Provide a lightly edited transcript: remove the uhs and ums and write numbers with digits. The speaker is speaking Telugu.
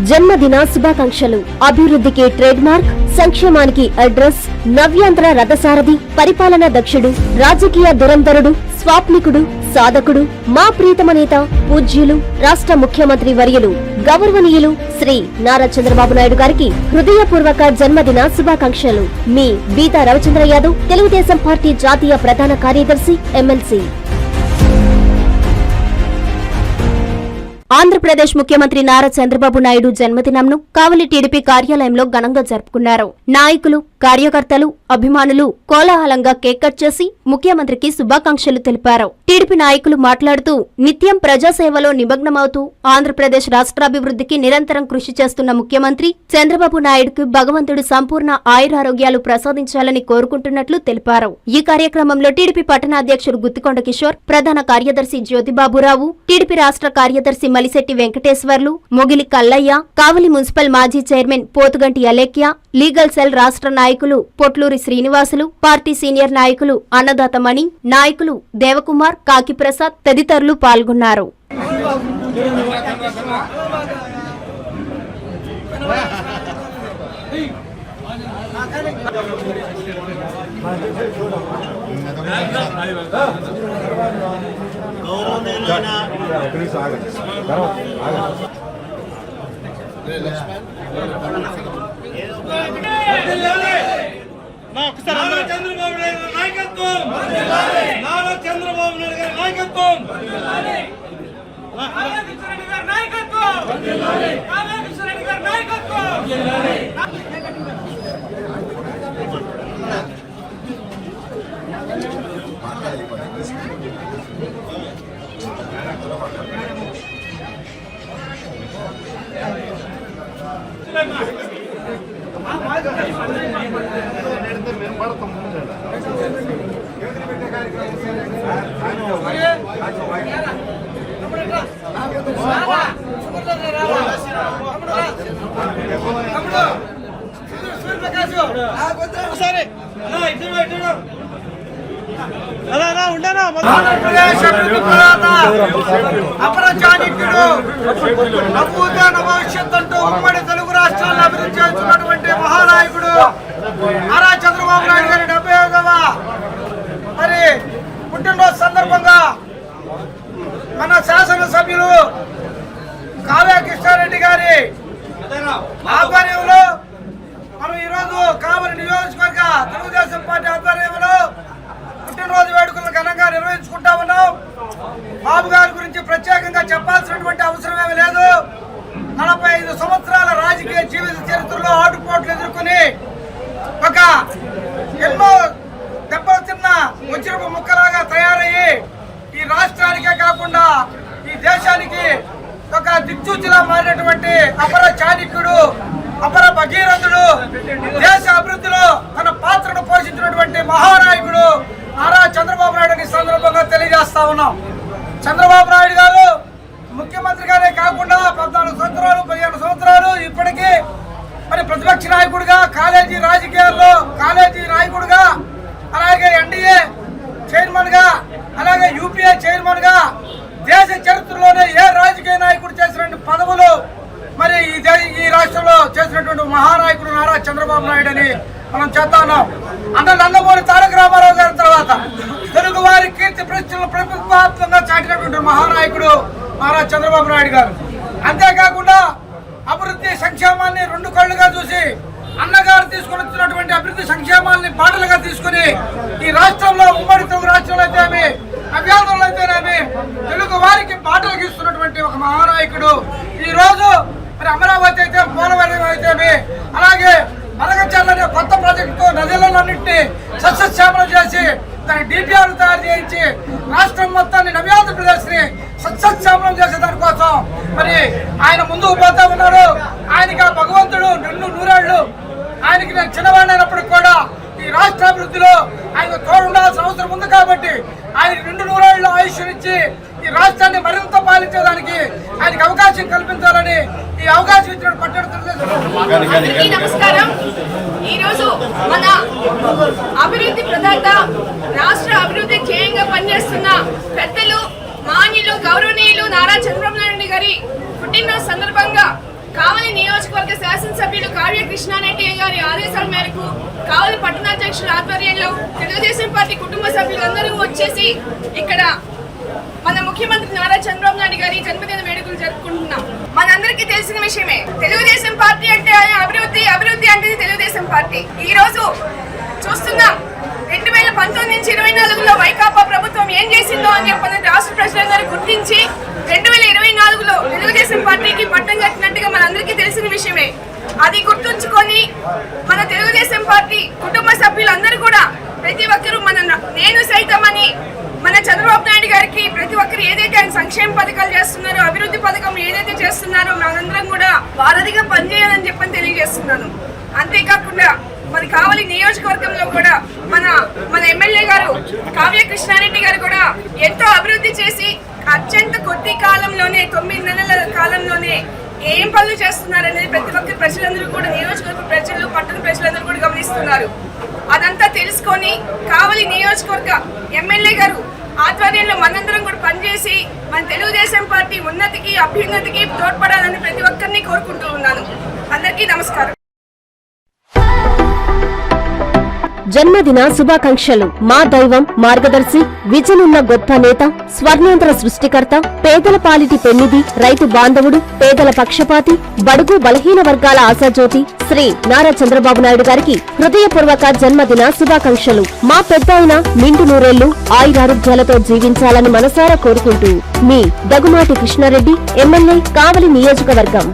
జన్మదిన శుభాకాంక్షలు. అభివృద్ధికి ట్రేడ్ మార్క్, సంక్షేమానికి అడ్రస్, నవ్యాంధ్ర రథసారథి, పరిపాలనా దక్షుడు, రాజకీయ దురంధరుడు, స్వాప్నికుడు, సాధకుడు, మా ప్రీతమ నేత, పూజ్యులు, రాష్ట్ర ముఖ్యమంత్రి వర్యులు గౌరవనీయులు శ్రీ నారా చంద్రబాబు నాయుడు గారికి హృదయపూర్వక జన్మదిన శుభాకాంక్షలు. మీ బీతా రవిచంద్ర యాదవ్, తెలుగుదేశం పార్టీ జాతీయ ప్రధాన కార్యదర్శి, ఎమ్మెల్సీ. ఆంధ్రప్రదేశ్ ముఖ్యమంత్రి నారా చంద్రబాబు నాయుడు జన్మదినంను కావలి టీడీపీ కార్యాలయంలో ఘనంగా జరుపుకున్నారు. నాయకులు, కార్యకర్తలు, అభిమానులు కోలాహలంగా కేక్ కట్ చేసి ముఖ్యమంత్రికి శుభాకాంక్షలు తెలిపారు. టీడీపీ నాయకులు మాట్లాడుతూ నిత్యం ప్రజాసేవలో నిమగ్నమవుతూ ఆంధ్రప్రదేశ్ రాష్ట్రాభివృద్ధికి నిరంతరం కృషి చేస్తున్న ముఖ్యమంత్రి చంద్రబాబు నాయుడుకు భగవంతుడు సంపూర్ణ ఆయురారోగ్యాలు ప్రసాదించాలని కోరుకుంటున్నట్లు తెలిపారు. ఈ కార్యక్రమంలో టీడీపీ పట్టణ అధ్యక్షుడు గుత్తికొండ కిషోర్, ప్రధాన కార్యదర్శి జ్యోతిబాబురావు, టీడీపీ రాష్ట్ర కార్యదర్శి మలిశెట్టి వెంకటేశ్వర్లు, మొగిలి కల్లయ్య, కావలి మున్సిపల్ మాజీ chairman Pothuganti Alekhya, legal cell రాష్ట్ర నాయకులు పొట్లూరి శ్రీనివాసులు, పార్టీ సీనియర్ నాయకులు అన్నదాత మణి, నాయకులు దేవకుమార్, కాకిప్రసాద్ తదితరులు పాల్గొన్నారు. నారా చంద్రబాబు నాయుడు నాయకత్వం, నారా చంద్రబాబు నాయుడు గారి నాయకత్వం, కావ్యకృష్ణారెడ్డి గారి నాయకత్వం, కావ్యకృష్ణారెడ్డి గారి నాయకత్వం. అపరచానికుడు, నవోదయ భవిష్యత్తు ఉమ్మడి తెలుగు రాష్ట్రాలను అభివృద్ధి చేస్తున్నటువంటి మహానాయకుడు నారా చంద్రబాబు నాయుడు గారి 75వ మరి పుట్టినరోజు సందర్భంగా మన శాసనసభ్యులు కావ్యకృష్ణారెడ్డి గారి ఆధ్వర్యంలో మనం ఈరోజు కావలి నియోజకవర్గ తెలుగుదేశం పార్టీ ఆధ్వర్యంలో పుట్టినరోజు వేడుకలను ఘనంగా నిర్వహించుకుంటా ఉన్నాం. బాబు గారి గురించి ప్రత్యేకంగా చెప్పాల్సినటువంటి అవసరం ఏమీ లేదు. 45 సంవత్సరాల రాజకీయ జీవిత చరిత్రలో ఆటుపోట్లు ఎదుర్కొని ఒక ఎన్నో దెబ్బలు తిన్న వజ్రపు ముక్కలాగా తయారయ్యి ఈ రాష్ట్రానికే కాకుండా ఈ దేశానికి ఒక దిక్సూచిలా మారినటువంటి అపర చాణక్యుడు, అపర భగీరథుడు, దేశ అభివృద్ధిలో తన పాత్రను పోషించినటువంటి మహానాయకుడు నారా చంద్రబాబు నాయుడు ఈ సందర్భంగా తెలియజేస్తా ఉన్నాం. చంద్రబాబు నాయుడు గారు ముఖ్యమంత్రిగానే కాకుండా 14 సంవత్సరాలు 15 సంవత్సరాలు ఇప్పటికీ మరి ప్రతిపక్ష నాయకుడిగా, కాలేజీ రాజకీయాల్లో కాలేజీ నాయకుడిగా, అలాగే ఎన్డీఏ చైర్మన్ గా, అలాగే యూపీఏ చైర్మన్ గా దేశ చరిత్రలోనే ఏ రాజకీయ నాయకుడు చేసినటువంటి పదవులు మరి ఈ రాష్ట్రంలో చేసినటువంటి మహానాయకుడు నారా చంద్రబాబు నాయుడు అని మనం చేస్తా ఉన్నాం. నందమూరి తారక రామారావు గారి తర్వాత తెలుగు వారి కీర్తి ప్రశ్నలు ప్రభుత్వాత్మకంగా చాటినటువంటి మహానాయకుడు నారా చంద్రబాబు నాయుడు గారు. అంతేకాకుండా అభివృద్ధి సంక్షేమాన్ని 2 కళ్ళుగా చూసి అన్నగారు తీసుకుని వచ్చినటువంటి అభివృద్ధి సంక్షేమాన్ని బాటలుగా తీసుకుని ఈ రాష్ట్రంలో ఉమ్మడి తెలుగు రాష్ట్రంలో అయితేనేమి, నవ్యాంధ్రలో అయితేనేమి తెలుగు వారికి బాటలు గీస్తున్నటువంటి ఒక మహానాయకుడు. ఈ రోజు మరి అమరావతి అయితే, పోలవరం అయితేమి, అలాగే మరగచర్ల కొత్త ప్రాజెక్టుతో నదులన్నింటినీ సస్యశ్యామలం చేసి దాని డిపిఆర్ తయారు చేయించి రాష్ట్రం మొత్తాన్ని నవ్యాంధ్రప్రదేశ్ ని సస్యశ్యామలం చేసే దానికోసం మరి ఆయన ముందుకు పోతా ఉన్నారు. ఆయనకి ఆ భగవంతుడు 2 నూరేళ్లు, ఆయనకి నేను చిన్నవాడినప్పటికి కూడా ఈ రాష్ట్రాభివృద్ధిలో ఆయన తోడుండాల్సిన అవసరం ఉంది కాబట్టి ఆయనకి 2 నూరేళ్లు ఆయుష్నిచ్చి ఈ రాష్ట్రాన్ని మరింత పాలించేదానికి ఆయనకి అవకాశం కల్పించాలని ఈ అవకాశం ఇచ్చిన పట్టణ నమస్కారం. ఈ రోజు మన అభివృద్ధి ప్రదాత, రాష్ట్ర అభివృద్ధి ధ్యేయంగా పనిచేస్తున్న పెద్దలు, మాన్యులు, గౌరవనీయులు నారా చంద్రబాబు నాయుడు గారి పుట్టినరోజు సందర్భంగా కావలి ఆదేశాల మేరకు కావలి పట్టణాధ్యక్షుల ఆధ్వర్యంలో తెలుగుదేశం పార్టీ కుటుంబ సభ్యులందరూ వచ్చేసి ఇక్కడ మన ముఖ్యమంత్రి నారా చంద్రబాబు నాయుడు గారి జన్మదిన వేడుకలు జరుపుకుంటున్నాం. మనందరికీ తెలిసిన విషయమే, తెలుగుదేశం పార్టీ అంటే అభివృద్ధి, అభివృద్ధి అంటే తెలుగుదేశం పార్టీ. ఈ రోజు చూస్తున్నాం 2019 నుంచి 24లో వైకాపా ప్రభుత్వం ఏం చేసిందో అని చెప్పని రాష్ట్ర ప్రజలందరూ గుర్తించి 2024లో తెలుగుదేశం పార్టీకి పట్టం కట్టినట్టుగా మనందరికీ తెలిసిన విషయమే. అది గుర్తుంచుకొని మన తెలుగుదేశం పార్టీ కుటుంబ సభ్యులందరూ కూడా ప్రతి ఒక్కరూ నేను సైతమని మన చంద్రబాబు నాయుడు గారికి ప్రతి ఒక్కరు ఏదైతే ఆయన సంక్షేమ పథకాలు చేస్తున్నారో, అభివృద్ధి పథకం ఏదైతే చేస్తున్నారో మనందరం కూడా వారధిగా పనిచేయాలని చెప్పని తెలియజేస్తున్నాను. అంతేకాకుండా మరి కావలి నియోజకవర్గంలో కూడా మన ఎమ్మెల్యే గారు కావ్య కృష్ణారెడ్డి గారు కూడా ఎంతో అభివృద్ధి చేసి అత్యంత కొద్ది కాలంలోనే 9 నెలల కాలంలోనే ఏం పనులు చేస్తున్నారనేది ప్రతి ఒక్క ప్రజలందరూ కూడా, నియోజకవర్గ ప్రజలు, పట్టణ ప్రజలందరూ కూడా గమనిస్తున్నారు. అదంతా తెలుసుకొని కావలి నియోజకవర్గ ఎమ్మెల్యే గారు ఆధ్వర్యంలో మనందరం కూడా పనిచేసి మన తెలుగుదేశం పార్టీ ఉన్నతికి, అభ్యున్నతికి తోడ్పడాలని ప్రతి ఒక్కరిని కోరుకుంటూ ఉన్నాను. అందరికీ నమస్కారం. జన్మదిన శుభాకాంక్షలు. మా దైవం, మార్గదర్శి, విజనున్న గొప్ప నేత, స్వర్ణాంధ్ర సృష్టికర్త, పేదల పాలిటి పెన్నిధి, రైతు బాంధవుడు, పేదల పక్షపాతి, బడుగు బలహీన వర్గాల ఆశాజ్యోతి శ్రీ నారా చంద్రబాబు నాయుడు గారికి హృదయపూర్వక జన్మదిన శుభాకాంక్షలు. మా పెద్దాయన నిండు నూరేళ్లు ఆయురారోగ్యాలతో జీవించాలని మనసారా కోరుకుంటూ మీ దగుమాటి కృష్ణారెడ్డి, ఎమ్మెల్యే, కావలి నియోజకవర్గం.